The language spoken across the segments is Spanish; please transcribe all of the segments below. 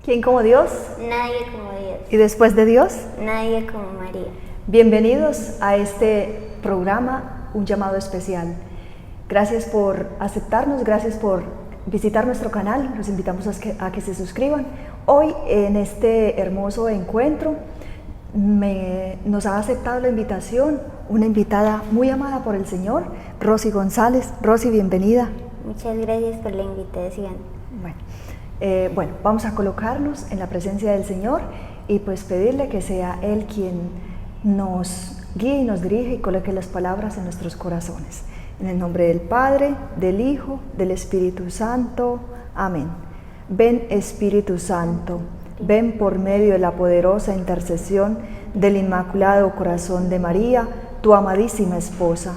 ¿Quién como Dios? Nadie como Dios. ¿Y después de Dios? Nadie como María. Bienvenidos a este programa, Un Llamado Especial. Gracias por aceptarnos, gracias por visitar nuestro canal. Los invitamos a que se suscriban. Hoy en este hermoso encuentro nos ha aceptado la invitación una invitada muy amada por el Señor, Rosy González. Rosy, bienvenida. Muchas gracias por la invitación. Bueno, vamos a colocarnos en la presencia del Señor y pues pedirle que sea Él quien nos guíe y nos dirige y coloque las palabras en nuestros corazones. En el nombre del Padre, del Hijo, del Espíritu Santo. Amén. Ven, Espíritu Santo, ven por medio de la poderosa intercesión del Inmaculado Corazón de María, tu amadísima esposa.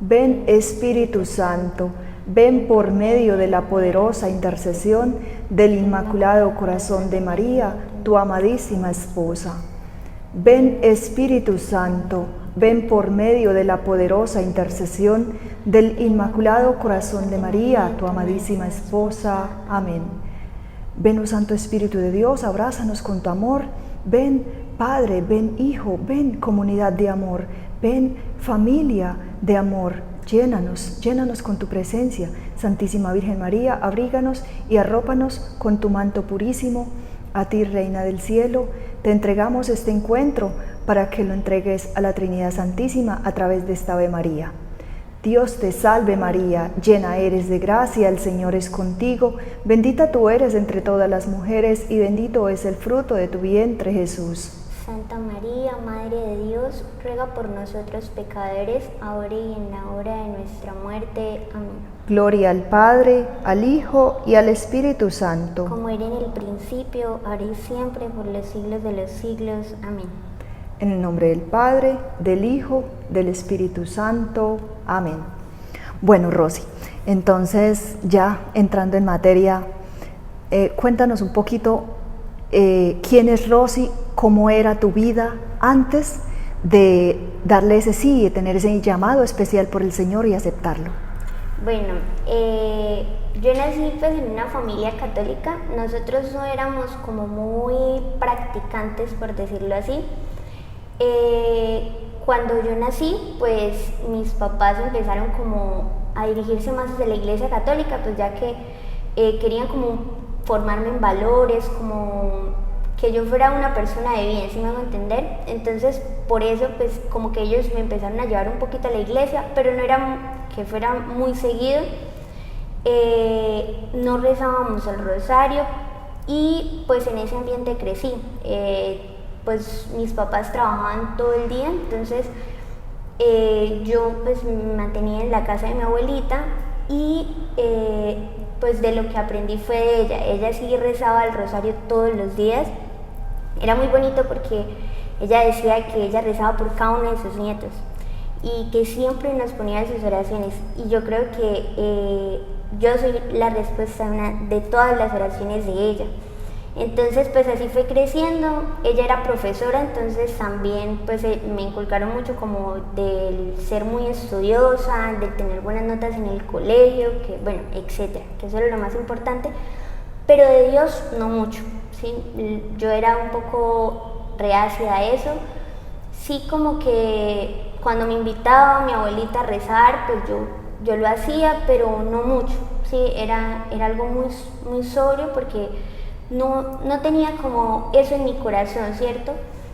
Ven, Espíritu Santo, ven por medio de la poderosa intercesión del Inmaculado Corazón de María, tu amadísima esposa. Ven, Espíritu Santo, ven por medio de la poderosa intercesión del Inmaculado Corazón de María, tu amadísima esposa. Amén. Ven, oh Santo Espíritu de Dios, abrázanos con tu amor. Ven, Padre, ven, Hijo, ven, comunidad de amor. Ven, familia de amor. Llénanos con tu presencia. Santísima Virgen María, abríganos y arrópanos con tu manto purísimo. A ti, Reina del Cielo, te entregamos este encuentro para que lo entregues a la Trinidad Santísima a través de esta Ave María. Dios te salve María, llena eres de gracia, el Señor es contigo, bendita tú eres entre todas las mujeres y bendito es el fruto de tu vientre, Jesús. Santa María, Madre de Dios, ruega por nosotros pecadores, ahora y en la hora de nuestra muerte. Amén. Gloria al Padre, al Hijo y al Espíritu Santo. Como era en el principio, ahora y siempre, por los siglos de los siglos. Amén. En el nombre del Padre, del Hijo, del Espíritu Santo. Amén. Bueno, Rosy, entonces ya entrando en materia, cuéntanos un poquito quién es Rosy, cómo era tu vida antes de darle ese sí, de tener ese llamado especial por el Señor y aceptarlo. Bueno, yo nací pues en una familia católica. Nosotros no éramos como muy practicantes, por decirlo así. Cuando yo nací, pues mis papás empezaron como a dirigirse más hacia la iglesia católica, pues ya que querían como formarme en valores, como que yo fuera una persona de bien, ¿sí me hago entender? Entonces, por eso, pues como que ellos me empezaron a llevar un poquito a la iglesia, pero no era que fuera muy seguido. No rezábamos el rosario y pues en ese ambiente crecí. Pues mis papás trabajaban todo el día, entonces yo pues me mantenía en la casa de mi abuelita y pues de lo que aprendí fue de ella. Ella sí rezaba el rosario todos los días. Era muy bonito porque ella decía que ella rezaba por cada uno de sus nietos y que siempre nos ponía en sus oraciones, y yo creo que yo soy la respuesta de todas las oraciones de ella. Entonces pues así fue creciendo. Ella era profesora, entonces también pues me inculcaron mucho como del ser muy estudiosa, de tener buenas notas en el colegio, que bueno, etcétera, que eso era lo más importante, pero de Dios no mucho, ¿sí? Yo era un poco reacia a eso. Sí, como que cuando me invitaba mi abuelita a rezar, pues yo lo hacía, pero no mucho, ¿sí? Era algo muy sobrio porque no tenía como eso en mi corazón, ¿cierto?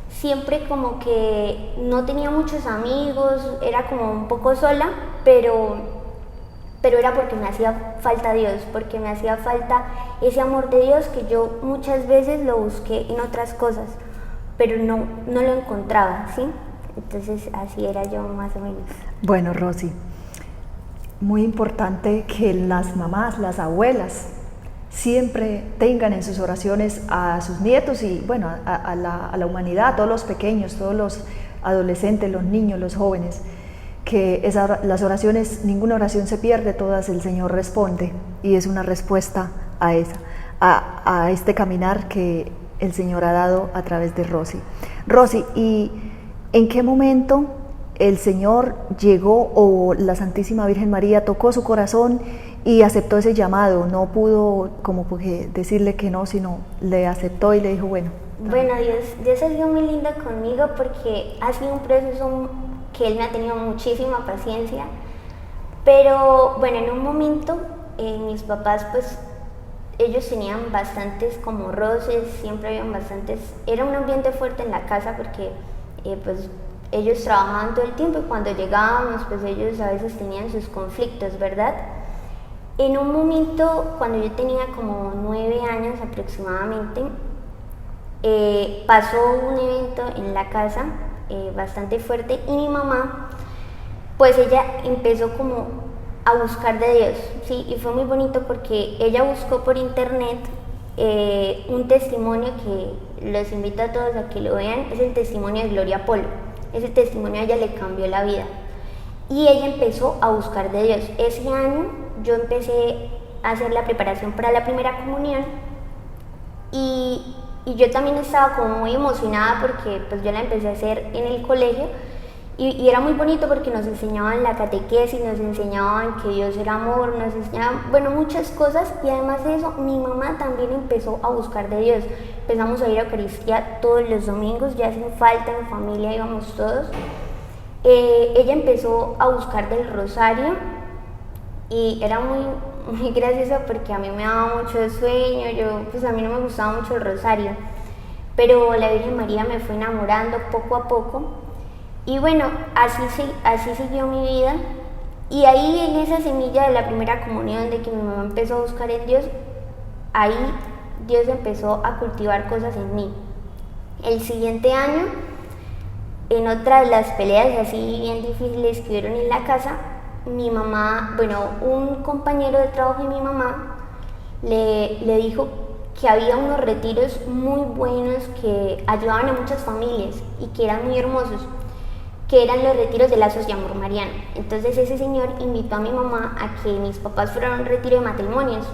Siempre como que no tenía muchos amigos, era como un poco sola, pero era porque me hacía falta Dios, porque me hacía falta ese amor de Dios que yo muchas veces lo busqué en otras cosas, pero no lo encontraba, ¿sí? Entonces así era yo más o menos. Bueno, Rosy, muy importante que las mamás, las abuelas, siempre tengan en sus oraciones a sus nietos y bueno, a la humanidad, a todos los pequeños, todos los adolescentes, los niños, los jóvenes, que las oraciones, ninguna oración se pierde, todas el Señor responde, y es una respuesta a este caminar que el Señor ha dado a través de Rosy. Rosy, ¿y en qué momento el Señor llegó o la Santísima Virgen María tocó su corazón y aceptó ese llamado, no pudo como porque decirle que no, sino le aceptó y le dijo, bueno. Bueno, Dios ha sido muy lindo conmigo porque ha sido un proceso que Él me ha tenido muchísima paciencia, pero bueno, en un momento mis papás pues ellos tenían bastantes como roces, siempre habían bastantes, era un ambiente fuerte en la casa porque pues ellos trabajaban todo el tiempo y cuando llegábamos pues ellos a veces tenían sus conflictos, ¿verdad? En un momento, cuando yo tenía como 9 años aproximadamente, pasó un evento en la casa bastante fuerte y mi mamá, pues ella empezó como a buscar de Dios, ¿sí? Y fue muy bonito porque ella buscó por internet un testimonio que los invito a todos a que lo vean, es el testimonio de Gloria Polo. Ese testimonio a ella le cambió la vida y ella empezó a buscar de Dios. Ese año yo empecé a hacer la preparación para la primera comunión y yo también estaba como muy emocionada porque pues yo la empecé a hacer en el colegio y era muy bonito porque nos enseñaban la catequesis, nos enseñaban que Dios era amor, nos enseñaban, bueno, muchas cosas y además de eso mi mamá también empezó a buscar de Dios. Empezamos a ir a Eucaristía todos los domingos, ya sin falta, en familia íbamos todos. Ella empezó a buscar del rosario y era muy gracioso porque a mí me daba mucho sueño, pues a mí no me gustaba mucho el rosario, pero la Virgen María me fue enamorando poco a poco y bueno, así siguió mi vida y ahí en esa semilla de la primera comunión de que mi mamá empezó a buscar en Dios, ahí Dios empezó a cultivar cosas en mí. El siguiente año, en otra de las peleas así bien difíciles que hubieron en la casa, mi mamá, bueno, un compañero de trabajo de mi mamá le dijo que había unos retiros muy buenos que ayudaban a muchas familias y que eran muy hermosos, que eran los retiros de lazos de amor mariano. Entonces ese señor invitó a mi mamá a que mis papás fueran a un retiro de matrimonios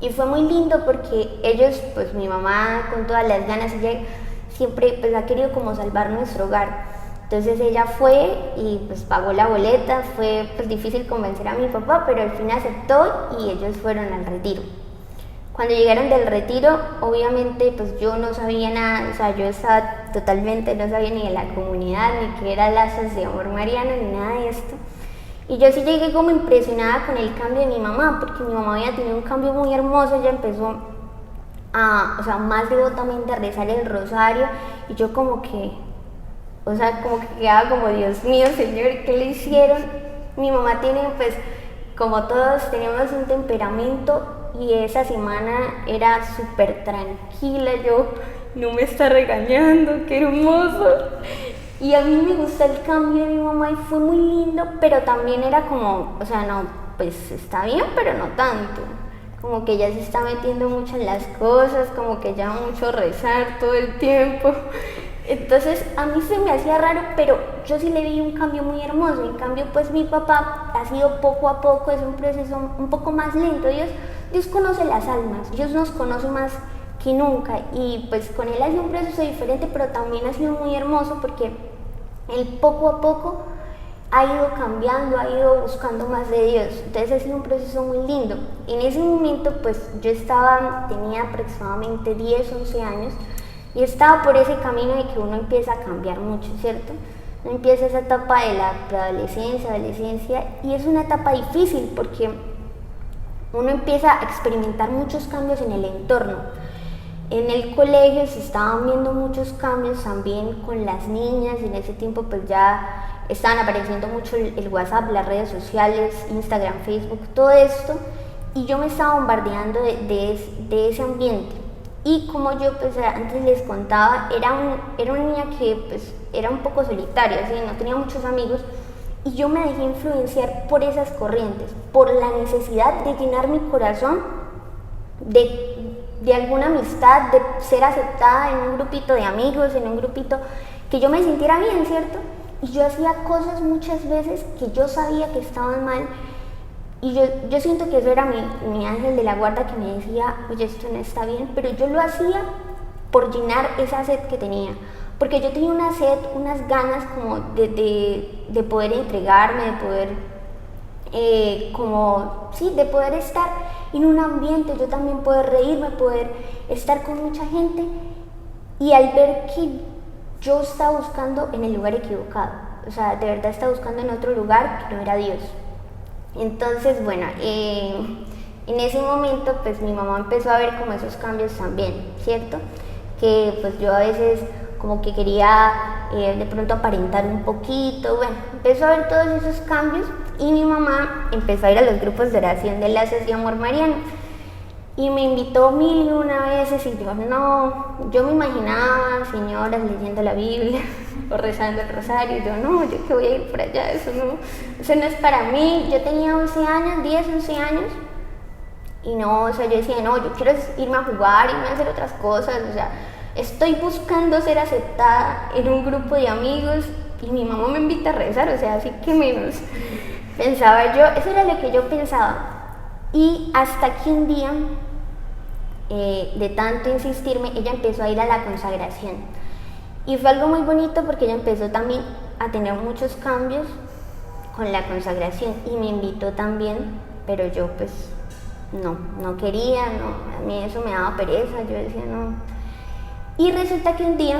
y fue muy lindo porque ellos, pues mi mamá con todas las ganas, ella siempre pues ha querido como salvar nuestro hogar. Entonces ella fue y pues pagó la boleta, fue pues difícil convencer a mi papá, pero al fin aceptó y ellos fueron al retiro. Cuando llegaron del retiro, obviamente pues yo no sabía nada, o sea, yo estaba totalmente, no sabía ni de la comunidad, ni qué era lazos de amor mariano, ni nada de esto. Y yo sí llegué como impresionada con el cambio de mi mamá, porque mi mamá había tenido un cambio muy hermoso, ella empezó o sea, más devotamente a rezar el rosario y yo como que, o sea, como que quedaba como, Dios mío, Señor, ¿qué le hicieron? Mi mamá tiene, pues, como todos, teníamos un temperamento y esa semana era súper tranquila, yo, no me está regañando, qué hermoso. Y a mí me gusta el cambio de mi mamá y fue muy lindo, pero también era como, o sea, no, pues está bien, pero no tanto. Como que ya se está metiendo mucho en las cosas, como que ya mucho rezar todo el tiempo. Entonces a mí se me hacía raro, pero yo sí le vi un cambio muy hermoso. En cambio, pues mi papá ha sido poco a poco, es un proceso un poco más lento. Dios conoce las almas, Dios nos conoce más que nunca. Y pues con él ha sido un proceso diferente, pero también ha sido muy hermoso porque él poco a poco ha ido cambiando, ha ido buscando más de Dios. Entonces ha sido un proceso muy lindo. En ese momento pues yo tenía aproximadamente 10, 11 años y estaba por ese camino de que uno empieza a cambiar mucho, ¿cierto? Uno empieza esa etapa de la preadolescencia, adolescencia y es una etapa difícil porque uno empieza a experimentar muchos cambios en el entorno. En el colegio se estaban viendo muchos cambios también con las niñas y en ese tiempo pues ya estaban apareciendo mucho el WhatsApp, las redes sociales, Instagram, Facebook, todo esto y yo me estaba bombardeando de ese ambiente y como yo pues antes les contaba, era una niña que pues era un poco solitaria, ¿sí? No tenía muchos amigos y yo me dejé influenciar por esas corrientes, por la necesidad de llenar mi corazón de alguna amistad, de ser aceptada en un grupito de amigos, en un grupito que yo me sintiera bien, ¿cierto? Y yo hacía cosas muchas veces que yo sabía que estaban mal y yo siento que eso era mi ángel de la guarda que me decía, oye, esto no está bien, pero yo lo hacía por llenar esa sed que tenía, porque yo tenía una sed, unas ganas como de poder entregarme, de poder como, sí, de poder estar en un ambiente, yo también poder reírme, poder estar con mucha gente, y al ver que yo estaba buscando en el lugar equivocado, o sea, de verdad estaba buscando en otro lugar que no era Dios. Entonces, bueno, en ese momento pues mi mamá empezó a ver como esos cambios también, ¿cierto? Que pues yo a veces como que quería de pronto aparentar un poquito, bueno, empezó a ver todos esos cambios y mi mamá empezó a ir a los grupos de oración de Lazos de Amor Mariano y me invitó 1001 veces y yo me imaginaba señoras leyendo la Biblia o rezando el rosario, yo que voy a ir por allá, eso no es para mí. Yo tenía 11 años, 10, 11 años y yo decía, yo quiero irme a jugar, irme a hacer otras cosas, o sea, estoy buscando ser aceptada en un grupo de amigos y mi mamá me invita a rezar, o sea, así que menos. Pensaba yo, eso era lo que yo pensaba. Y hasta que un día, de tanto insistirme, ella empezó a ir a la consagración. Y fue algo muy bonito porque ella empezó también a tener muchos cambios con la consagración y me invitó también, pero yo pues no quería, a mí eso me daba pereza, yo decía no. Y resulta que un día,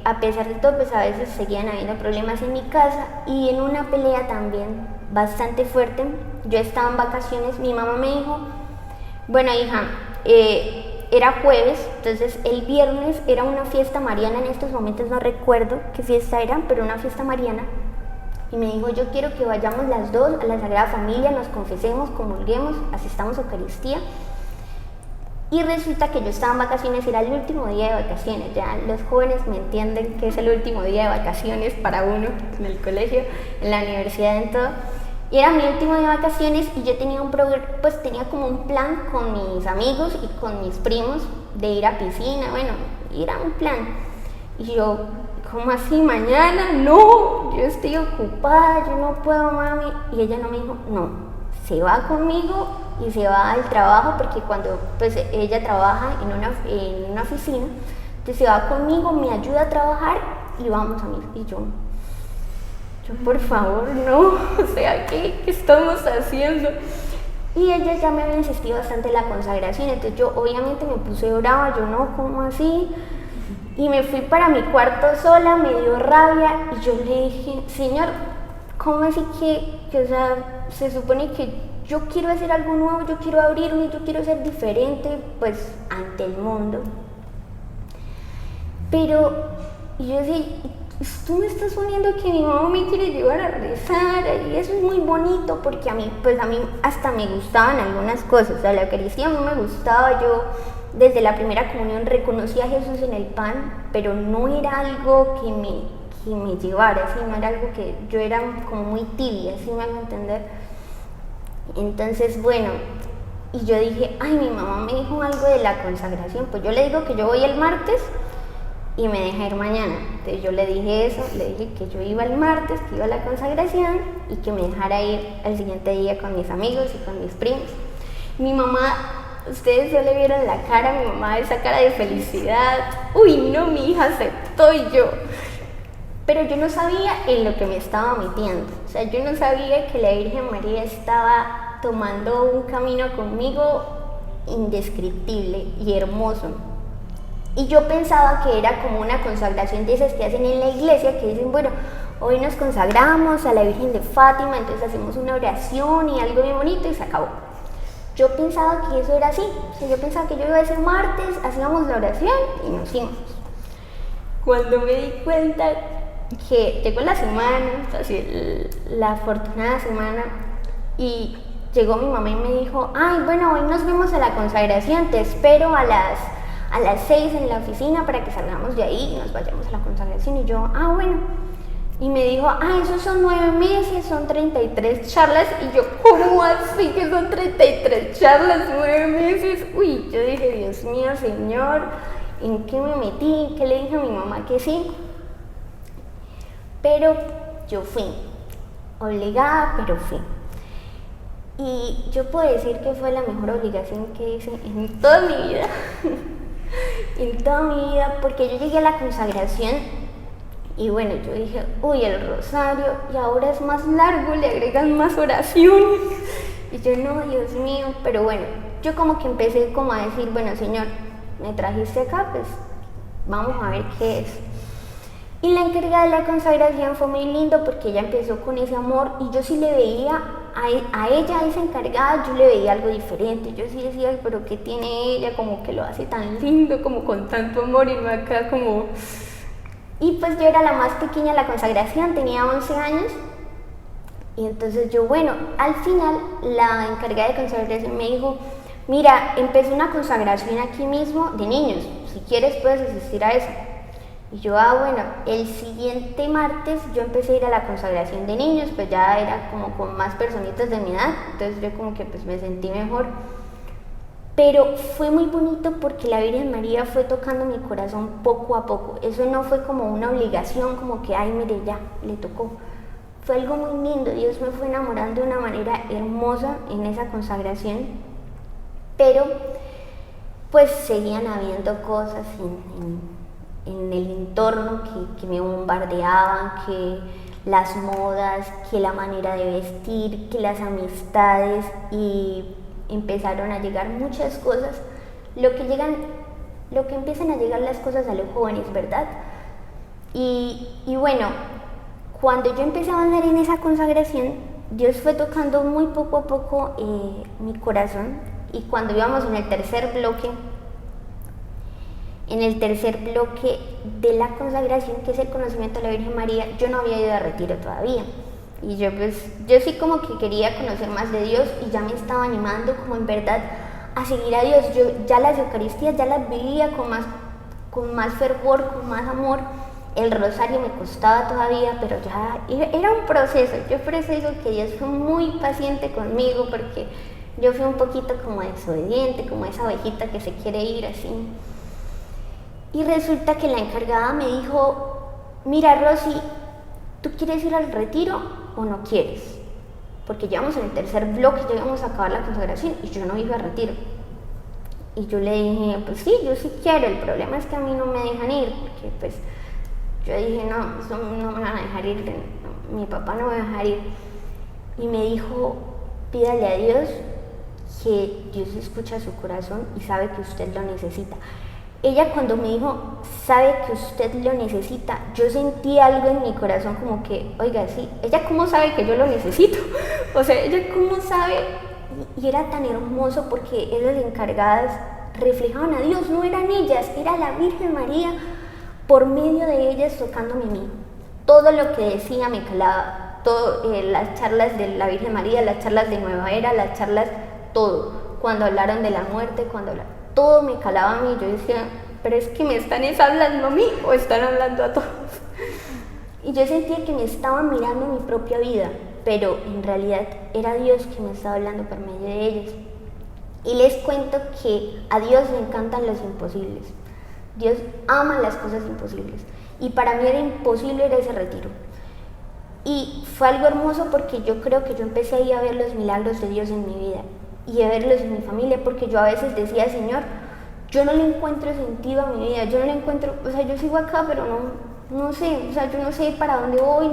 a pesar de todo, pues a veces seguían habiendo problemas en mi casa y en una pelea también bastante fuerte, yo estaba en vacaciones, mi mamá me dijo, bueno hija, era jueves, entonces el viernes era una fiesta mariana, en estos momentos no recuerdo qué fiesta era, pero una fiesta mariana, y me dijo, yo quiero que vayamos las dos a la Sagrada Familia, nos confesemos, comulguemos, asistamos a Eucaristía. Y resulta que yo estaba en vacaciones, era el último día de vacaciones, ya los jóvenes me entienden que es el último día de vacaciones para uno en el colegio, en la universidad, en todo. Y era mi último día de vacaciones y yo tenía tenía como un plan con mis amigos y con mis primos de ir a piscina, bueno, era un plan. Y yo, ¿cómo así mañana? No, yo estoy ocupada, yo no puedo, mami. Y ella no me dijo, no, se va conmigo y se va al trabajo porque cuando pues ella trabaja en una oficina, entonces se va conmigo, me ayuda a trabajar y vamos a mí. Y yo por favor, no, o sea, ¿qué estamos haciendo? Y ella ya me había insistido bastante en la consagración, entonces yo obviamente me puse brava, yo no, ¿cómo así? Y me fui para mi cuarto sola, me dio rabia y yo le dije, Señor, ¿cómo así que o sea, se supone que yo quiero hacer algo nuevo, yo quiero abrirme, yo quiero ser diferente, pues, ante el mundo? Pero yo decía, tú me estás poniendo que mi mamá me quiere llevar a rezar y eso es muy bonito porque a mí hasta me gustaban algunas cosas, o sea, la Eucaristía a mí me gustaba, yo desde la primera comunión reconocí a Jesús en el pan, pero no era algo que me llevara, ¿sí? No era algo que yo era como muy tibia, ¿sí me hago entender? Entonces, bueno, y yo dije, ay, mi mamá me dijo algo de la consagración, pues yo le digo que yo voy el martes y me deja ir mañana. Entonces yo le dije eso, le dije que yo iba el martes, que iba a la consagración y que me dejara ir al siguiente día con mis amigos y con mis primos. Mi mamá, ustedes ya le vieron la cara, mi mamá, esa cara de felicidad. Uy, no, mi hija aceptó y yo. Pero yo no sabía en lo que me estaba metiendo. O sea, yo no sabía que la Virgen María estaba tomando un camino conmigo indescriptible y hermoso. Y yo pensaba que era como una consagración de esas que hacen en la iglesia, que dicen, bueno, hoy nos consagramos a la Virgen de Fátima, entonces hacemos una oración y algo bien bonito y se acabó. Yo pensaba que eso era así, o sea, yo pensaba que yo iba a ser martes, hacíamos la oración y nos íbamos. Cuando me di cuenta que llegó la semana, así, la afortunada semana, y llegó mi mamá y me dijo, ay, bueno, hoy nos vemos a la consagración, te espero a las 6 en la oficina para que salgamos de ahí y nos vayamos a la consagración. Y yo, bueno. Y me dijo, esos son 9 meses, son 33 charlas. Y yo, ¿cómo así que son 33 charlas, 9 meses? Uy, yo dije, Dios mío, Señor, ¿en qué me metí? ¿Qué le dije a mi mamá que sí? Pero yo fui, obligada, pero fui. Y yo puedo decir que fue la mejor obligación que hice en toda mi vida. En toda mi vida, porque yo llegué a la consagración Y bueno, yo dije, uy, el rosario, y ahora es más largo, le agregan más oraciones. Y yo, no, Dios mío, pero bueno, yo como que empecé como a decir, bueno, Señor, me trajiste acá, pues vamos a ver qué es. Y la encargada de la consagración fue muy lindo porque ella empezó con ese amor y yo sí le veía a ella, a esa encargada, yo le veía algo diferente. Yo sí decía, pero ¿qué tiene ella? Como que lo hace tan lindo, como con tanto amor y no acá como... Y pues yo era la más pequeña de la consagración, tenía 11 años. Y entonces yo, bueno, al final la encargada de consagración me dijo, mira, empecé una consagración aquí mismo de niños, si quieres puedes asistir a eso. Y yo, bueno, el siguiente martes yo empecé a ir a la consagración de niños, pues ya era como con más personitas de mi edad, entonces yo como que pues me sentí mejor. Pero fue muy bonito porque la Virgen María fue tocando mi corazón poco a poco. Eso no fue como una obligación, como que, ay, mire, ya, le tocó. Fue algo muy lindo, Dios me fue enamorando de una manera hermosa en esa consagración. Pero, pues, seguían habiendo cosas en el entorno que me bombardeaban, que las modas, que la manera de vestir, que las amistades y... empezaron a llegar muchas cosas, lo que empiezan a llegar las cosas a los jóvenes, ¿verdad? Y bueno, cuando yo empecé a andar en esa consagración, Dios fue tocando muy poco a poco mi corazón, y cuando íbamos en el tercer bloque de la consagración, que es el conocimiento de la Virgen María, yo no había ido a retiro todavía. Y yo sí como que quería conocer más de Dios y ya me estaba animando como en verdad a seguir a Dios. Yo ya las Eucaristías ya las vivía con más fervor, con más amor. El rosario me costaba todavía, pero ya era un proceso. Yo por eso digo que Dios fue muy paciente conmigo, porque yo fui un poquito como desobediente, como esa ovejita que se quiere ir así. Y resulta que la encargada me dijo, mira Rosy, ¿tú quieres ir al retiro o no quieres? Porque ya vamos en el tercer bloque, ya íbamos a acabar la consagración y yo no iba a retiro. Y yo le dije, pues sí, yo sí quiero, el problema es que a mí no me dejan ir, porque pues yo dije, no, eso no me van a dejar ir, mi papá no me va a dejar ir. Y me dijo, pídale a Dios que Dios escucha su corazón y sabe que usted lo necesita. Ella cuando me dijo, sabe que usted lo necesita, yo sentí algo en mi corazón como que, oiga, sí, ella cómo sabe que yo lo necesito, o sea, ella cómo sabe, y era tan hermoso porque esas encargadas reflejaban a Dios, no eran ellas, era la Virgen María por medio de ellas tocándome a mí. Todo lo que decía me calaba, las charlas de la Virgen María, las charlas de Nueva Era, las charlas, todo, cuando hablaron de la muerte, todo me calaba a mí. Yo decía, pero es que me están hablando a mí o están hablando a todos. Y yo sentía que me estaban mirando mi propia vida, pero en realidad era Dios que me estaba hablando por medio de ellos. Y les cuento que a Dios le encantan los imposibles. Dios ama las cosas imposibles. Y para mí era imposible ir a ese retiro. Y fue algo hermoso porque yo creo que yo empecé ahí a ver los milagros de Dios en mi vida y a verlos en mi familia, porque yo a veces decía, Señor, yo no le encuentro sentido a mi vida, yo no le encuentro, o sea, yo sigo acá, pero no sé, o sea, yo no sé para dónde voy,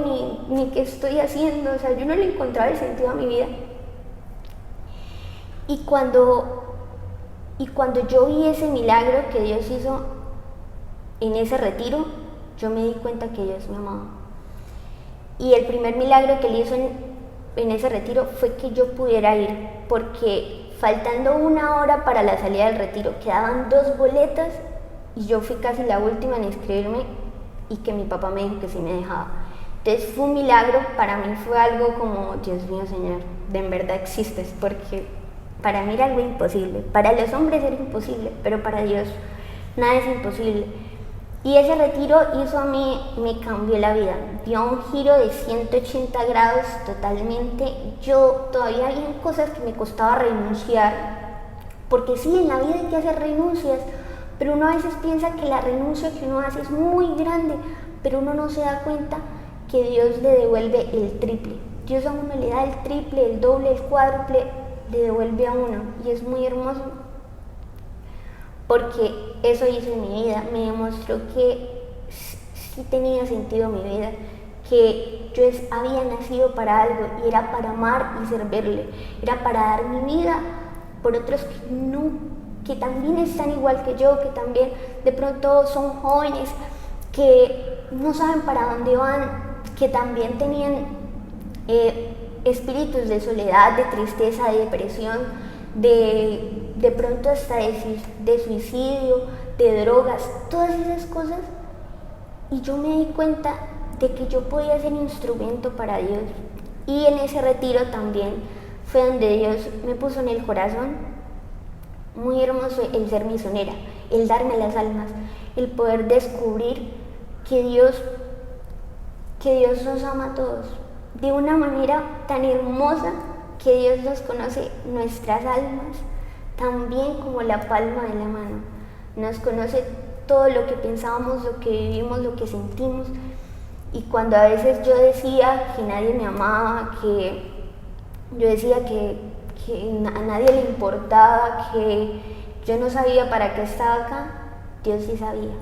ni qué estoy haciendo, o sea, yo no le encontraba el sentido a mi vida. Y cuando yo vi ese milagro que Dios hizo en ese retiro, yo me di cuenta que Dios me amaba. Y el primer milagro que Él hizo en ese retiro fue que yo pudiera ir, porque faltando 1 hora para la salida del retiro, quedaban 2 boletas y yo fui casi la última en inscribirme y que mi papá me dijo que sí me dejaba. Entonces fue un milagro, para mí fue algo como, Dios mío, Señor, de en verdad existes, porque para mí era algo imposible, para los hombres era imposible, pero para Dios nada es imposible. Y ese retiro hizo a mí, me cambió la vida, dio un giro de 180 grados totalmente. Yo todavía había cosas que me costaba renunciar, porque sí, en la vida hay que hacer renuncias, pero uno a veces piensa que la renuncia que uno hace es muy grande, pero uno no se da cuenta que Dios le devuelve el triple. Dios a uno le da el triple, el doble, el cuádruple, le devuelve a uno, y es muy hermoso. Porque eso hizo en mi vida, me demostró que sí tenía sentido mi vida, que yo había nacido para algo y era para amar y servirle, era para dar mi vida por otros que no, que también están igual que yo, que también de pronto son jóvenes, que no saben para dónde van, que también tenían espíritus de soledad, de tristeza, de depresión, de pronto hasta de suicidio, de drogas, todas esas cosas. Y yo me di cuenta de que yo podía ser instrumento para Dios. Y en ese retiro también fue donde Dios me puso en el corazón, muy hermoso, el ser misionera, el darme las almas, el poder descubrir que Dios nos ama a todos de una manera tan hermosa, que Dios nos conoce nuestras almas también como la palma de la mano, nos conoce todo lo que pensábamos, lo que vivimos, lo que sentimos. Y cuando a veces yo decía que nadie me amaba, que yo decía que a nadie le importaba, que yo no sabía para qué estaba acá, Dios sí sabía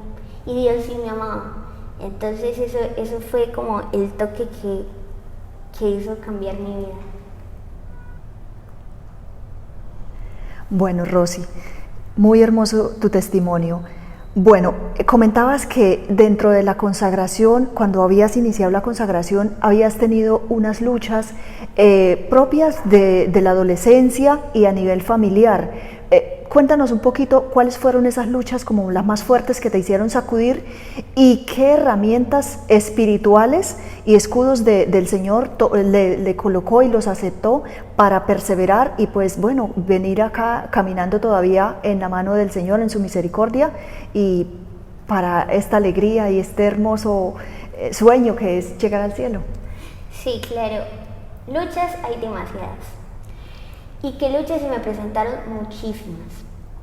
y Dios sí me amaba. Entonces eso fue como el toque que hizo cambiar mi vida. Bueno, Rosy, muy hermoso tu testimonio. Bueno, comentabas que dentro de la consagración, cuando habías iniciado la consagración, habías tenido unas luchas propias de la adolescencia y a nivel familiar. Cuéntanos un poquito cuáles fueron esas luchas como las más fuertes que te hicieron sacudir y qué herramientas espirituales y escudos del Señor le colocó y los aceptó para perseverar y pues bueno, venir acá caminando todavía en la mano del Señor, en su misericordia y para esta alegría y este hermoso sueño que es llegar al cielo. Sí, claro, luchas hay demasiadas. ¿Y qué luchas se me presentaron? Muchísimas.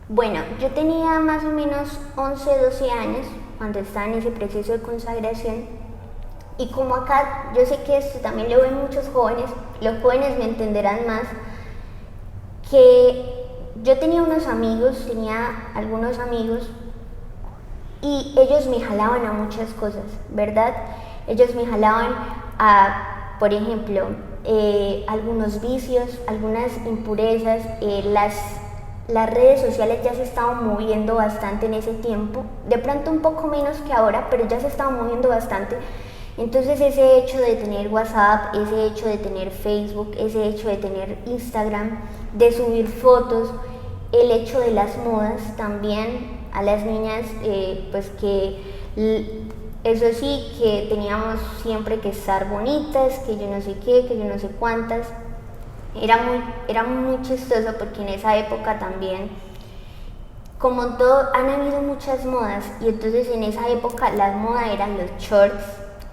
Bueno, yo tenía más o menos 11, 12 años cuando estaba en ese proceso de consagración y como acá, yo sé que esto también lo ven muchos jóvenes, los jóvenes me entenderán más, que yo tenía algunos amigos y ellos me jalaban a muchas cosas, ¿verdad? Ellos me jalaban a, por ejemplo, algunos vicios, algunas impurezas, las redes sociales ya se estaban moviendo bastante en ese tiempo, de pronto un poco menos que ahora, pero ya se estaban moviendo bastante. Entonces ese hecho de tener WhatsApp, ese hecho de tener Facebook, ese hecho de tener Instagram, de subir fotos, el hecho de las modas también, a las niñas pues que eso sí, que teníamos siempre que estar bonitas, que yo no sé qué, que yo no sé cuántas. Era muy chistoso porque en esa época también, como todo, han habido muchas modas y entonces en esa época las modas eran los shorts,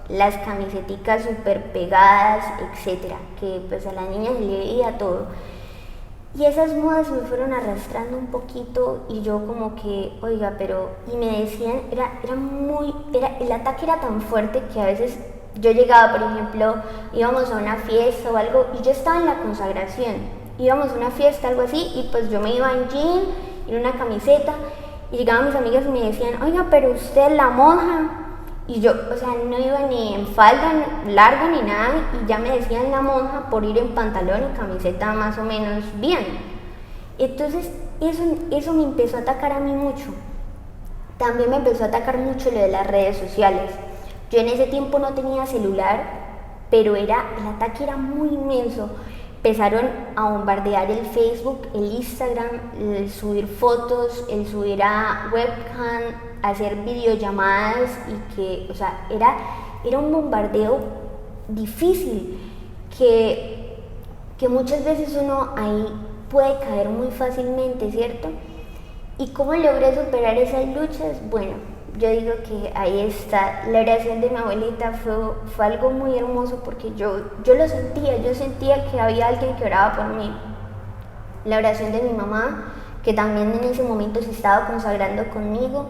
las camiseticas súper pegadas, etcétera, que pues a la niña se le veía todo. Y esas modas me fueron arrastrando un poquito y yo como que, oiga, pero, y me decían, el ataque era tan fuerte que a veces yo llegaba, por ejemplo, íbamos a una fiesta o algo y yo estaba en la consagración, íbamos a una fiesta, algo así, y pues yo me iba en jean, en una camiseta, y llegaban mis amigas y me decían, oiga, pero usted es la monja, y yo, o sea, no iba ni en falda larga ni nada, y ya me decían la monja por ir en pantalón y camiseta más o menos bien. Entonces eso me empezó a atacar a mí mucho. También me empezó a atacar mucho lo de las redes sociales. Yo en ese tiempo no tenía celular, pero el ataque era muy inmenso. Empezaron a bombardear el Facebook, el Instagram, el subir fotos, el subir a webcam, hacer videollamadas y que, o sea, era un bombardeo difícil que muchas veces uno ahí puede caer muy fácilmente, ¿cierto? ¿Y cómo logré superar esas luchas? Bueno, yo digo que ahí está, la oración de mi abuelita fue algo muy hermoso porque yo lo sentía, yo sentía que había alguien que oraba por mí. La oración de mi mamá, que también en ese momento se estaba consagrando conmigo,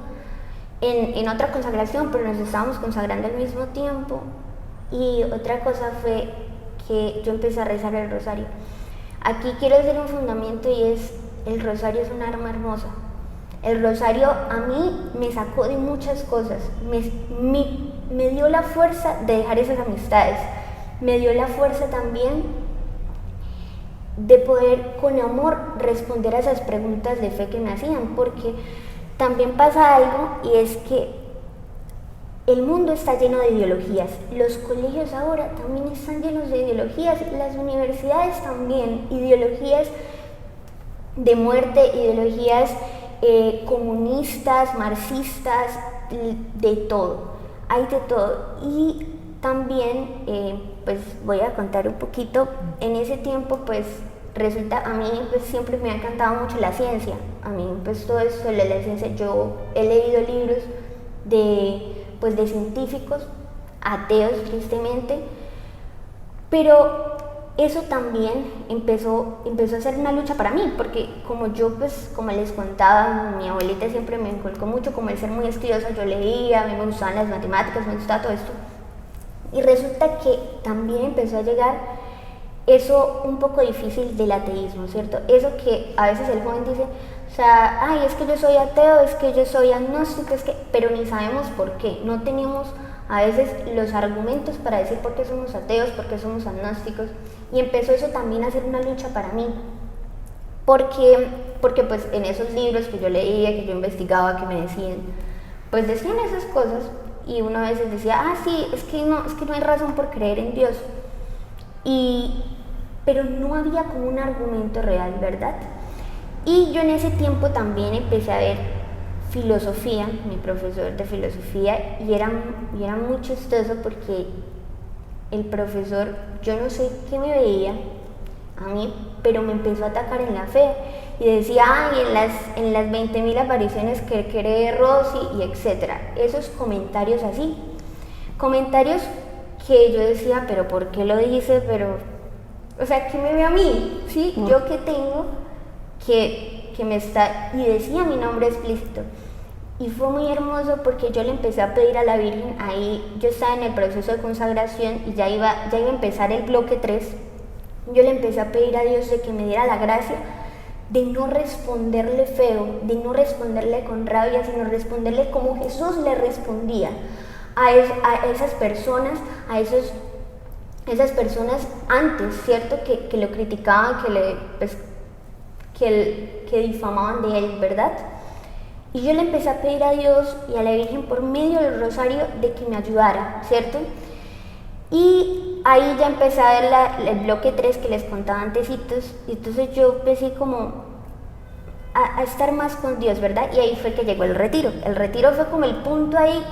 en otra consagración, pero nos estábamos consagrando al mismo tiempo. Y otra cosa fue que yo empecé a rezar el rosario. Aquí quiero hacer un fundamento y es, el rosario es un arma hermosa. El rosario a mí me sacó de muchas cosas, me dio la fuerza de dejar esas amistades, me dio la fuerza también de poder con amor responder a esas preguntas de fe que me hacían, porque también pasa algo, y es que el mundo está lleno de ideologías, los colegios ahora también están llenos de ideologías, las universidades también, ideologías de muerte, ideologías comunistas, marxistas, de todo, hay de todo. Y también, pues voy a contar un poquito, en ese tiempo pues resulta, a mí pues siempre me ha encantado mucho la ciencia, a mí pues todo esto de la ciencia, yo he leído libros de científicos, ateos tristemente, pero eso también empezó a ser una lucha para mí, porque como yo pues, como les contaba, mi abuelita siempre me inculcó mucho como el ser muy estudiosa, yo leía, a mí me gustaban las matemáticas, me gustaba todo esto, y resulta que también empezó a llegar eso un poco difícil del ateísmo, ¿cierto? Eso que a veces el joven dice, o sea, ay, es que yo soy ateo, es que yo soy agnóstico, es que, pero ni sabemos por qué, no tenemos a veces los argumentos para decir por qué somos ateos, por qué somos agnósticos, y empezó eso también a ser una lucha para mí, porque pues en esos libros que yo leía, que yo investigaba, que me decían, pues decían esas cosas, y uno a veces decía, ah, sí, es que no hay razón por creer en Dios, pero no había como un argumento real, ¿verdad? Y yo en ese tiempo también empecé a ver filosofía, mi profesor de filosofía, y era muy chistoso porque el profesor, yo no sé qué me veía a mí, pero me empezó a atacar en la fe y decía, ay, en las 20.000 apariciones que cree Rosy y etcétera. Esos comentarios así, comentarios que yo decía, pero ¿por qué lo dice? Pero, o sea, ¿qué me ve a mí? ¿Sí? Yo que tengo que me está, y decía mi nombre explícito. Y fue muy hermoso porque yo le empecé a pedir a la Virgen, ahí yo estaba en el proceso de consagración y ya iba a empezar el bloque 3, yo le empecé a pedir a Dios de que me diera la gracia de no responderle feo, de no responderle con rabia, sino responderle como Jesús le respondía a esas personas, esas personas antes, ¿cierto? Que lo criticaban, que difamaban de él, ¿verdad? Y yo le empecé a pedir a Dios y a la Virgen por medio del rosario de que me ayudara, ¿cierto? Y ahí ya empecé a ver el bloque 3 que les contaba antecitos, y entonces yo empecé como a estar más con Dios, ¿verdad? Y ahí fue que llegó el retiro. El retiro fue como el punto ahí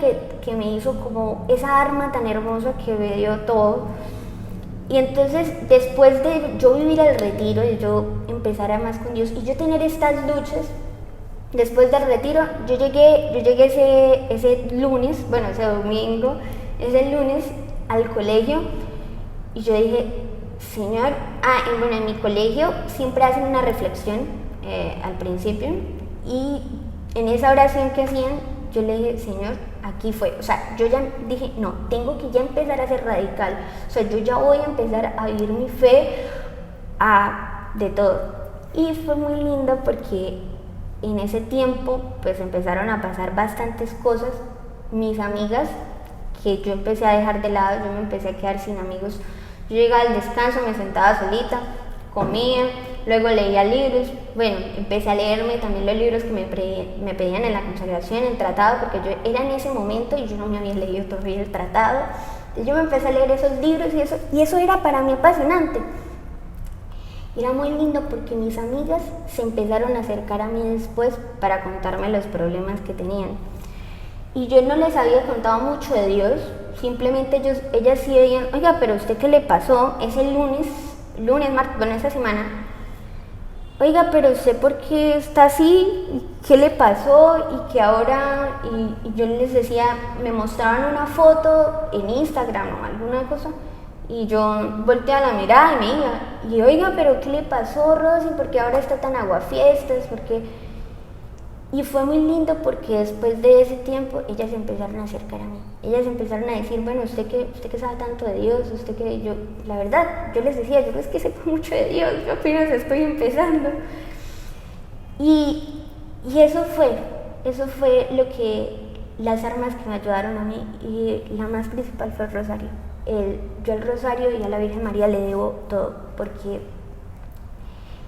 que me hizo como esa arma tan hermosa que me dio todo. Y entonces, después de yo vivir el retiro y yo empezar a más con Dios y yo tener estas luchas, después del retiro, yo llegué ese lunes, bueno, ese domingo, ese lunes al colegio y yo dije, Señor, bueno, en mi colegio siempre hacen una reflexión al principio y en esa oración que hacían, yo le dije, Señor, aquí fue, o sea, yo ya dije, no, tengo que ya empezar a ser radical, o sea, yo ya voy a empezar a vivir mi fe de todo. Y fue muy lindo porque en ese tiempo pues empezaron a pasar bastantes cosas, mis amigas que yo empecé a dejar de lado, yo me empecé a quedar sin amigos, yo llegaba al descanso, me sentaba solita, comía, luego leía libros, bueno, empecé a leerme también los libros que me pedían en la consagración, el tratado, porque yo era en ese momento y yo no me había leído todavía el tratado, entonces yo me empecé a leer esos libros y eso era para mí apasionante. Era muy lindo porque mis amigas se empezaron a acercar a mí después para contarme los problemas que tenían. Y yo no les había contado mucho de Dios, simplemente ellas sí veían, oiga, pero ¿usted qué le pasó? Es el lunes, martes, bueno, esta semana. Oiga, pero ¿usted por qué está así? ¿Qué le pasó? Y que ahora, y yo les decía, me mostraban una foto en Instagram o alguna cosa, y yo volteaba la mirada y me iba, y oiga, pero ¿qué le pasó, Rosy? ¿Por qué ahora está tan aguafiestas? ¿Por qué? Y fue muy lindo porque después de ese tiempo ellas se empezaron a acercar a mí. Ellas empezaron a decir, bueno, usted que sabe tanto de Dios, usted que yo, la verdad, yo les decía, yo no es que sepa mucho de Dios, yo apenas estoy empezando. Y eso fue las armas que me ayudaron a mí, y la más principal fue el rosario. Yo al rosario y a la Virgen María le debo todo, porque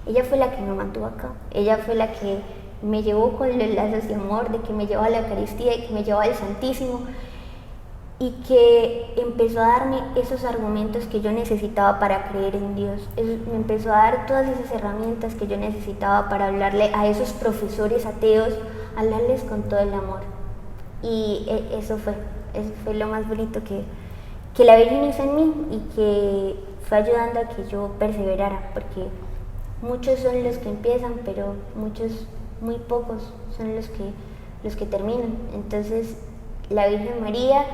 ella fue la que me mantuvo acá, ella fue la que me llevó con los lazos de amor, de que me llevó a la Eucaristía, de que me llevó al Santísimo, y que empezó a darme esos argumentos que yo necesitaba para creer en Dios. Me empezó a dar todas esas herramientas que yo necesitaba para hablarle a esos profesores ateos, hablarles con todo el amor. Y eso fue lo más bonito que la Virgen hizo en mí, y que fue ayudando a que yo perseverara, porque muchos son los que empiezan, pero muy pocos son los que terminan. Entonces la Virgen María,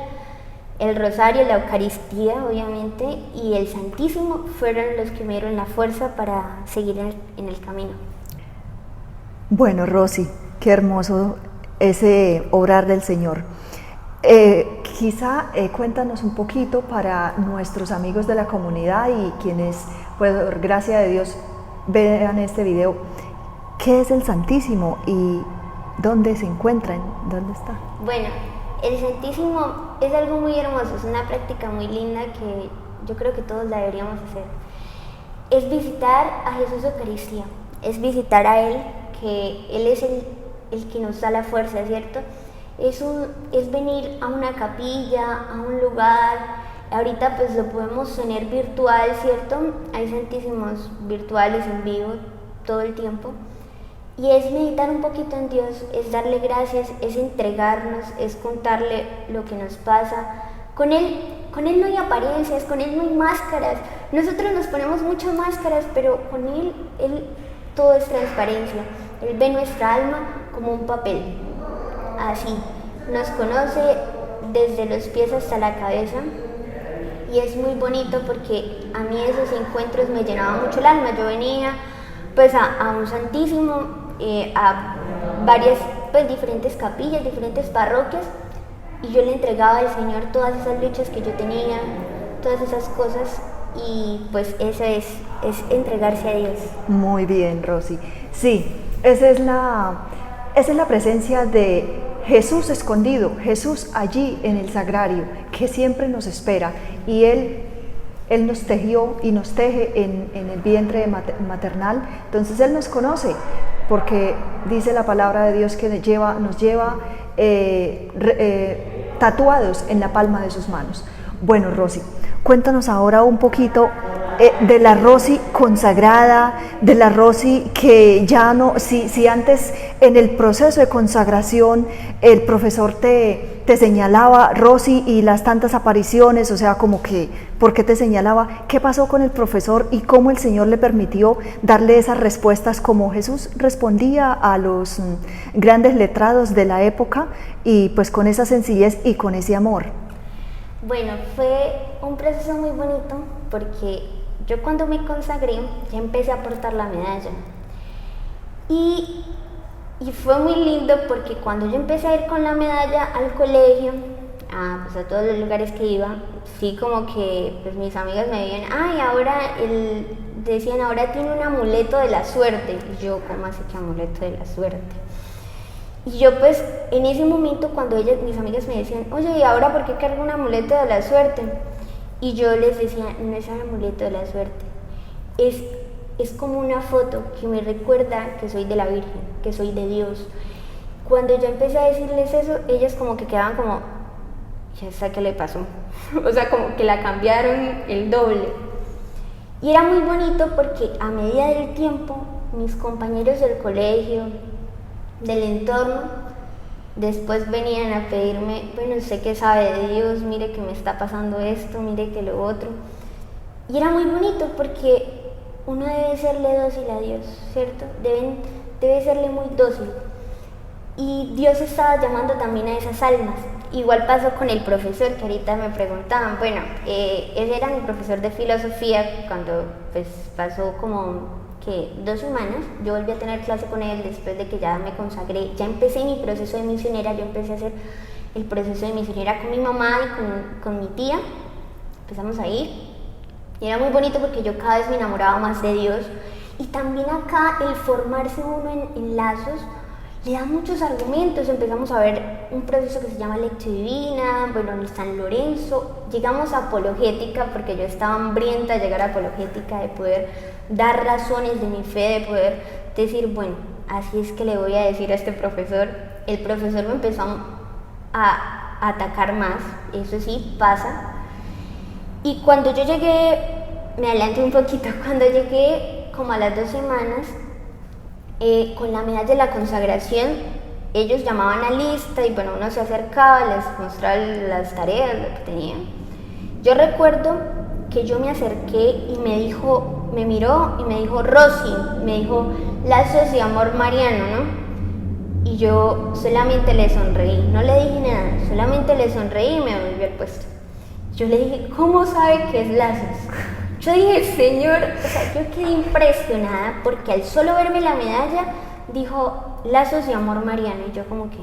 el rosario, la Eucaristía obviamente, y el Santísimo fueron los que me dieron la fuerza para seguir en el camino. Bueno, Rosy, qué hermoso ese obrar del Señor. Quizá cuéntanos un poquito para nuestros amigos de la comunidad y quienes, pues, por gracia de Dios, vean este video, ¿qué es el Santísimo y dónde se encuentra? ¿Dónde está? Bueno, el Santísimo es algo muy hermoso, es una práctica muy linda que yo creo que todos la deberíamos hacer. Es visitar a Jesús Eucaristía, es visitar a Él, que Él es el que nos da la fuerza, ¿cierto? Es venir a una capilla, a un lugar. Ahorita pues lo podemos tener virtual, ¿cierto? Hay santísimos virtuales en vivo todo el tiempo. Y es meditar un poquito en Dios, es darle gracias, es entregarnos, es contarle lo que nos pasa. Con Él no hay apariencias, con Él no hay máscaras. Nosotros nos ponemos muchas máscaras, pero con Él todo es transparencia. Él ve nuestra alma como un papel. Así, nos conoce desde los pies hasta la cabeza, y es muy bonito porque a mí esos encuentros me llenaban mucho el alma. Yo venía pues a un Santísimo, a varias pues diferentes capillas, diferentes parroquias, y yo le entregaba al Señor todas esas luchas que yo tenía, todas esas cosas, y pues eso es entregarse a Dios. Muy bien, Rosy. Sí, esa es la presencia de Jesús escondido, Jesús allí en el sagrario, que siempre nos espera, y Él nos tejió y nos teje en el vientre maternal. Entonces Él nos conoce, porque dice la palabra de Dios que nos lleva tatuados en la palma de sus manos. Bueno, Rosy, cuéntanos ahora un poquito de la Rosy consagrada, de la Rosy que ya no, si antes en el proceso de consagración el profesor te señalaba, Rosy, y las tantas apariciones, o sea, como que, ¿por qué te señalaba? ¿Qué pasó con el profesor y cómo el Señor le permitió darle esas respuestas como Jesús respondía a los grandes letrados de la época, y pues con esa sencillez y con ese amor? Bueno, fue un proceso muy bonito, porque yo cuando me consagré ya empecé a portar la medalla, y fue muy lindo porque cuando yo empecé a ir con la medalla al colegio, pues a todos los lugares que iba, sí, como que pues mis amigas me veían, decían, ahora tiene un amuleto de la suerte. Y yo, ¿cómo así que amuleto de la suerte? Y yo pues en ese momento cuando mis amigas me decían, oye, ¿y ahora por qué cargo un amuleto de la suerte? Y yo les decía, no es un amuleto de la suerte, es como una foto que me recuerda que soy de la Virgen, que soy de Dios. Cuando yo empecé a decirles eso, ellas como que quedaban como, ¿ya esa qué le pasó? O sea, como que la cambiaron el doble. Y era muy bonito porque a medida del tiempo, mis compañeros del colegio, del entorno, después venían a pedirme, bueno, usted qué sabe de Dios, mire que me está pasando esto, mire que lo otro. Y era muy bonito porque uno debe serle dócil a Dios, ¿cierto? Debe serle muy dócil. Y Dios estaba llamando también a esas almas. Igual pasó con el profesor, que ahorita me preguntaban. Bueno, él era mi profesor de filosofía. Cuando pues pasó como que 2 semanas, yo volví a tener clase con él después de que ya me consagré. Ya empecé mi proceso de misionera, yo empecé a hacer el proceso de misionera con mi mamá y con mi tía. Empezamos a ir. Y era muy bonito porque yo cada vez me enamoraba más de Dios. Y también acá el formarse uno en lazos le dan muchos argumentos, empezamos a ver un proceso que se llama lectio divina, bueno, San Lorenzo, llegamos a apologética, porque yo estaba hambrienta de llegar a apologética, de poder dar razones de mi fe, de poder decir, bueno, así es que le voy a decir a este profesor. El profesor me empezó a atacar más, eso sí, pasa. Y cuando yo llegué, me adelanté un poquito, cuando llegué como a las 2 semanas, con la medalla de la consagración, ellos llamaban a lista y bueno, uno se acercaba, les mostraba las tareas, lo que tenían. Yo recuerdo que yo me acerqué y me miró y me dijo, Rosy, me dijo, lazos de amor mariano, ¿no? Y yo solamente le sonreí, no le dije nada, solamente le sonreí y me volví al puesto. Yo le dije, ¿cómo sabe que es lazos? Yo dije, Señor, o sea, yo quedé impresionada porque al solo verme la medalla dijo lazos de amor mariano y yo como que,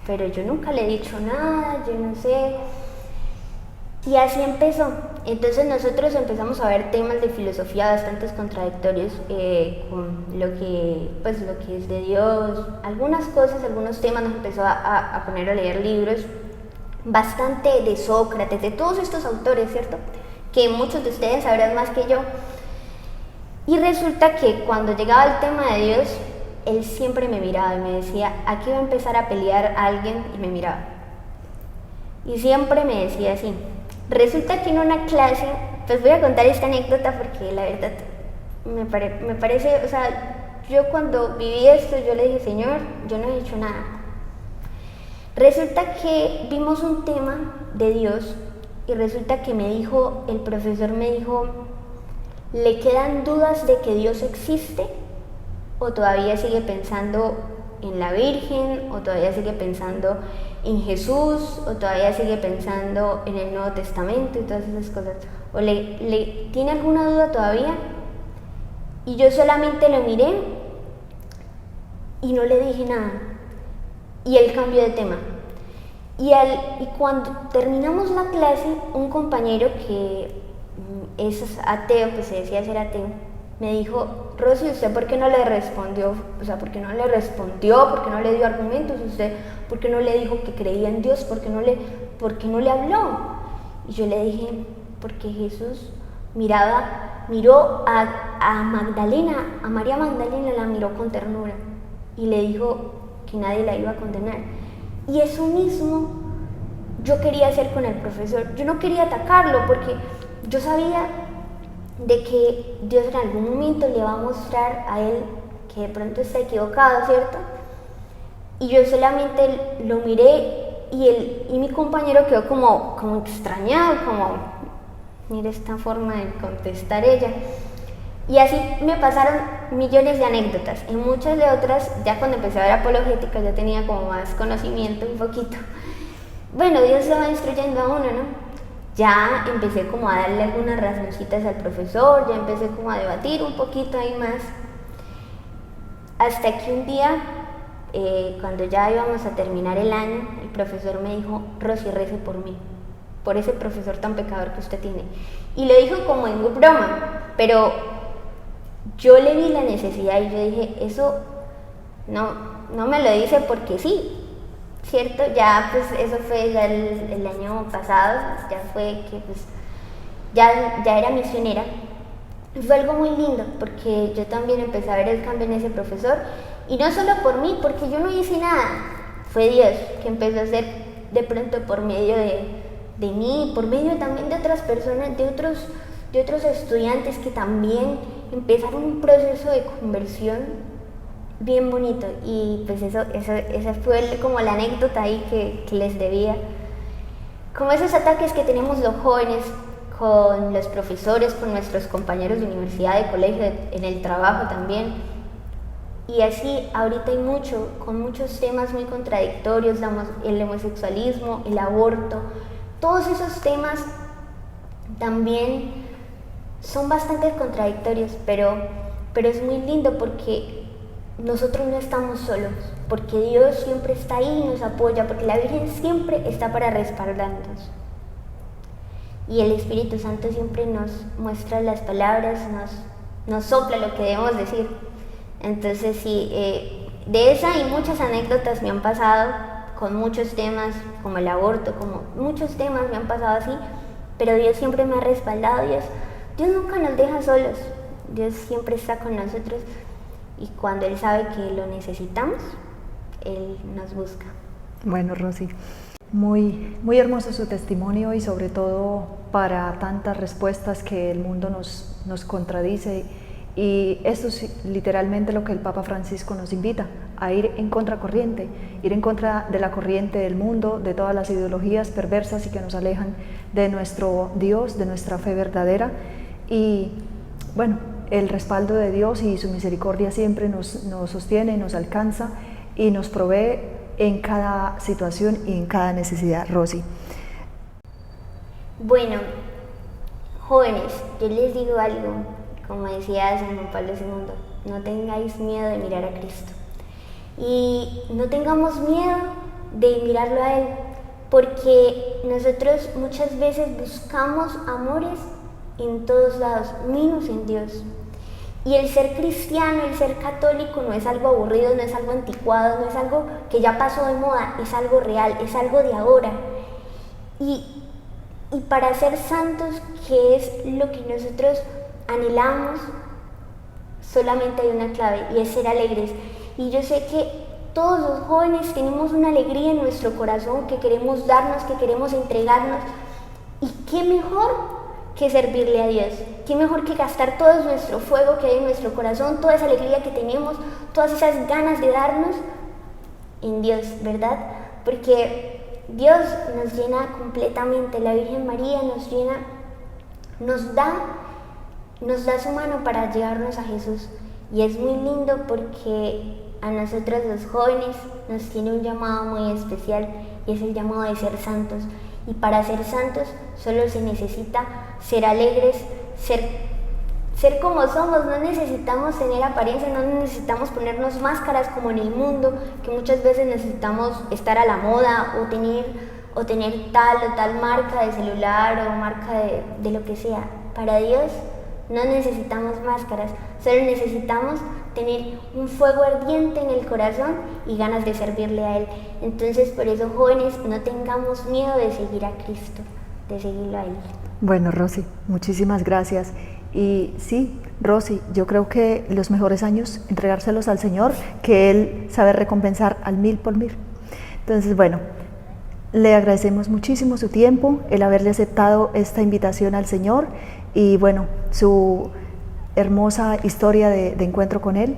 pero yo nunca le he dicho nada, yo no sé. Y así empezó. Entonces nosotros empezamos a ver temas de filosofía bastante contradictorios con lo que es de Dios, algunas cosas, algunos temas. Nos empezó a poner a leer libros bastante de Sócrates, de todos estos autores, ¿cierto? Que muchos de ustedes sabrán más que yo. Y resulta que cuando llegaba el tema de Dios, él siempre me miraba y me decía, aquí va a empezar a pelear alguien, y me miraba. Y siempre me decía así. Resulta que en una clase, pues voy a contar esta anécdota porque la verdad me parece, o sea, yo cuando viví esto, yo le dije, Señor, yo no he hecho nada. Resulta que vimos un tema de Dios y resulta que el profesor me dijo, ¿le quedan dudas de que Dios existe? ¿O todavía sigue pensando en la Virgen? ¿O todavía sigue pensando en Jesús? ¿O todavía sigue pensando en el Nuevo Testamento y todas esas cosas? ¿O le tiene alguna duda todavía? Y yo solamente lo miré y no le dije nada. Y él cambió de tema. Y cuando terminamos la clase, un compañero que es ateo, que se decía ser ateo, me dijo, Rosy, ¿usted por qué no le respondió? O sea, ¿por qué no le respondió? ¿Por qué no le dio argumentos? ¿Usted por qué no le dijo que creía en Dios? ¿Por qué no le habló? Y yo le dije, porque Jesús miró a Magdalena, a María Magdalena la miró con ternura y le dijo que nadie la iba a condenar. Y eso mismo yo quería hacer con el profesor. Yo no quería atacarlo porque yo sabía de que Dios en algún momento le va a mostrar a él que de pronto está equivocado, ¿cierto? Y yo solamente lo miré y mi compañero quedó como extrañado, como, mira esta forma de contestar ella. Y así me pasaron millones de anécdotas. En muchas de otras, ya cuando empecé a ver apologética, ya tenía como más conocimiento un poquito. Bueno, Dios se va instruyendo a uno, ¿no? Ya empecé como a darle algunas razoncitas al profesor, ya empecé como a debatir un poquito ahí más. Hasta que un día, cuando ya íbamos a terminar el año, el profesor me dijo, Rosy, rece por mí, por ese profesor tan pecador que usted tiene. Y lo dijo como en broma, pero yo le vi la necesidad y yo dije, eso no me lo dice porque sí, ¿cierto? Ya pues eso fue ya el año pasado, ya fue que pues ya era misionera. Y fue algo muy lindo porque yo también empecé a ver el cambio en ese profesor y no solo por mí, porque yo no hice nada, fue Dios que empezó a hacer de pronto por medio de mí, por medio también de otras personas, de otros estudiantes que también empezaron un proceso de conversión bien bonito. Y pues esa fue como la anécdota ahí que les debía. Como esos ataques que tenemos los jóvenes con los profesores, con nuestros compañeros de universidad, de colegio, en el trabajo también. Y así ahorita hay con muchos temas muy contradictorios, el homosexualismo, el aborto, todos esos temas también son bastante contradictorios, pero es muy lindo porque nosotros no estamos solos, porque Dios siempre está ahí y nos apoya, porque la Virgen siempre está para respaldarnos. Y el Espíritu Santo siempre nos muestra las palabras, nos sopla lo que debemos decir. Entonces sí, de esa y muchas anécdotas me han pasado con muchos temas, como el aborto, como muchos temas me han pasado así, pero Dios siempre me ha respaldado. Dios nunca nos deja solos, Dios siempre está con nosotros, y cuando Él sabe que lo necesitamos, Él nos busca. Bueno, Rosy, muy hermoso su testimonio, y sobre todo para tantas respuestas que el mundo nos contradice, y esto es literalmente lo que el Papa Francisco nos invita, a ir en contracorriente, ir en contra de la corriente del mundo, de todas las ideologías perversas y que nos alejan de nuestro Dios, de nuestra fe verdadera. Y bueno, el respaldo de Dios y su misericordia siempre nos sostiene, nos alcanza y nos provee en cada situación y en cada necesidad. Rosy. Bueno, jóvenes, yo les digo algo, como decía San Juan Pablo II, no tengáis miedo de mirar a Cristo. Y no tengamos miedo de mirarlo a Él, porque nosotros muchas veces buscamos amores en todos lados, menos en Dios. Y el ser cristiano, el ser católico no es algo aburrido, no es algo anticuado, no es algo que ya pasó de moda, es algo real, es algo de ahora. Y para ser santos, que es lo que nosotros anhelamos, solamente hay una clave, y es ser alegres. Y yo sé que todos los jóvenes tenemos una alegría en nuestro corazón que queremos darnos, que queremos entregarnos. Y qué mejor que servirle a Dios, qué mejor que gastar todo nuestro fuego que hay en nuestro corazón, toda esa alegría que tenemos, todas esas ganas de darnos en Dios, ¿verdad? Porque Dios nos llena completamente, la Virgen María nos llena, nos da su mano para llevarnos a Jesús. Y es muy lindo porque a nosotros los jóvenes nos tiene un llamado muy especial, y es el llamado de ser santos. Y para ser santos solo se necesita ser alegres, ser como somos. No necesitamos tener apariencia, no necesitamos ponernos máscaras como en el mundo, que muchas veces necesitamos estar a la moda o tener tal o tal marca de celular o marca de lo que sea. Para Dios no necesitamos máscaras, solo necesitamos tener un fuego ardiente en el corazón y ganas de servirle a Él. Entonces, por eso, jóvenes, no tengamos miedo de seguir a Cristo, de seguirlo a Él. Bueno, Rosy, muchísimas gracias. Y sí, Rosy, yo creo que los mejores años, entregárselos al Señor, que Él sabe recompensar al 1000 por 1000. Entonces, bueno, le agradecemos muchísimo su tiempo, el haberle aceptado esta invitación al Señor, y bueno, su hermosa historia de encuentro con Él.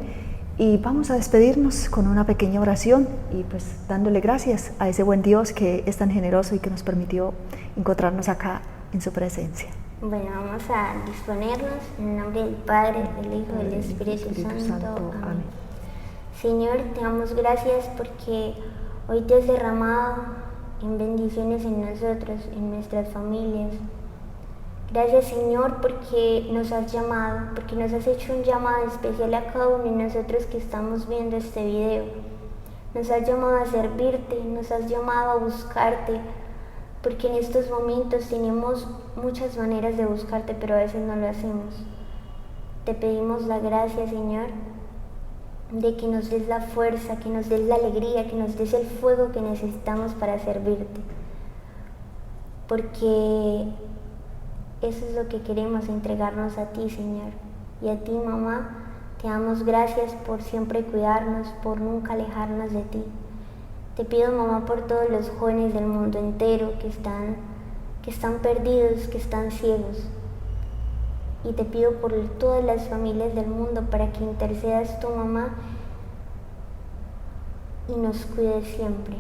Y vamos a despedirnos con una pequeña oración, y pues dándole gracias a ese buen Dios que es tan generoso y que nos permitió encontrarnos acá en su presencia. Bueno, vamos a disponernos en el nombre del Padre, del Hijo y del Espíritu Santo. Amén. Señor, te damos gracias porque hoy te has derramado en bendiciones en nosotros, en nuestras familias. Gracias, Señor, porque nos has llamado, porque nos has hecho un llamado especial a cada uno de nosotros que estamos viendo este video. Nos has llamado a servirte, nos has llamado a buscarte, porque en estos momentos tenemos muchas maneras de buscarte, pero a veces no lo hacemos. Te pedimos la gracia, Señor, de que nos des la fuerza, que nos des la alegría, que nos des el fuego que necesitamos para servirte. Porque eso es lo que queremos, entregarnos a ti, Señor. Y a ti, mamá, te damos gracias por siempre cuidarnos, por nunca alejarnos de ti. Te pido, mamá, por todos los jóvenes del mundo entero que están perdidos, que están ciegos. Y te pido por todas las familias del mundo para que intercedas tú, mamá, y nos cuides siempre.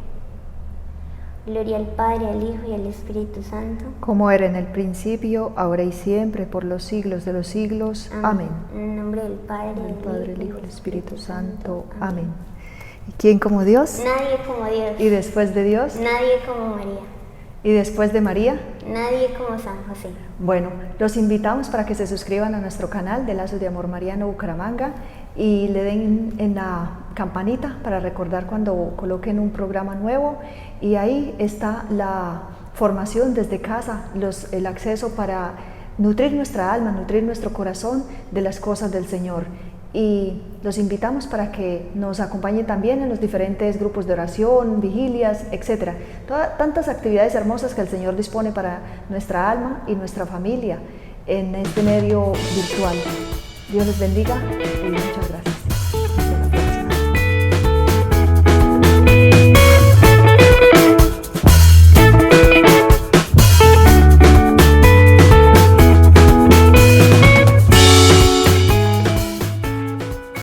Gloria al Padre, al Hijo y al Espíritu Santo. Como era en el principio, ahora y siempre, por los siglos de los siglos. Amén. En el nombre del Padre, del Hijo y del Espíritu Santo. Amén. ¿Y quién como Dios? Nadie como Dios. ¿Y después de Dios? Nadie como María. ¿Y después de María? Nadie como San José. Bueno, los invitamos para que se suscriban a nuestro canal de Lazos de Amor Mariano Bucaramanga y le den en la campanita para recordar cuando coloquen un programa nuevo, y ahí está la formación desde casa, el acceso para nutrir nuestra alma, nutrir nuestro corazón de las cosas del Señor. y los invitamos para que nos acompañen también en los diferentes grupos de oración, vigilias, etc. Tantas actividades hermosas que el Señor dispone para nuestra alma y nuestra familia en este medio virtual. Dios les bendiga y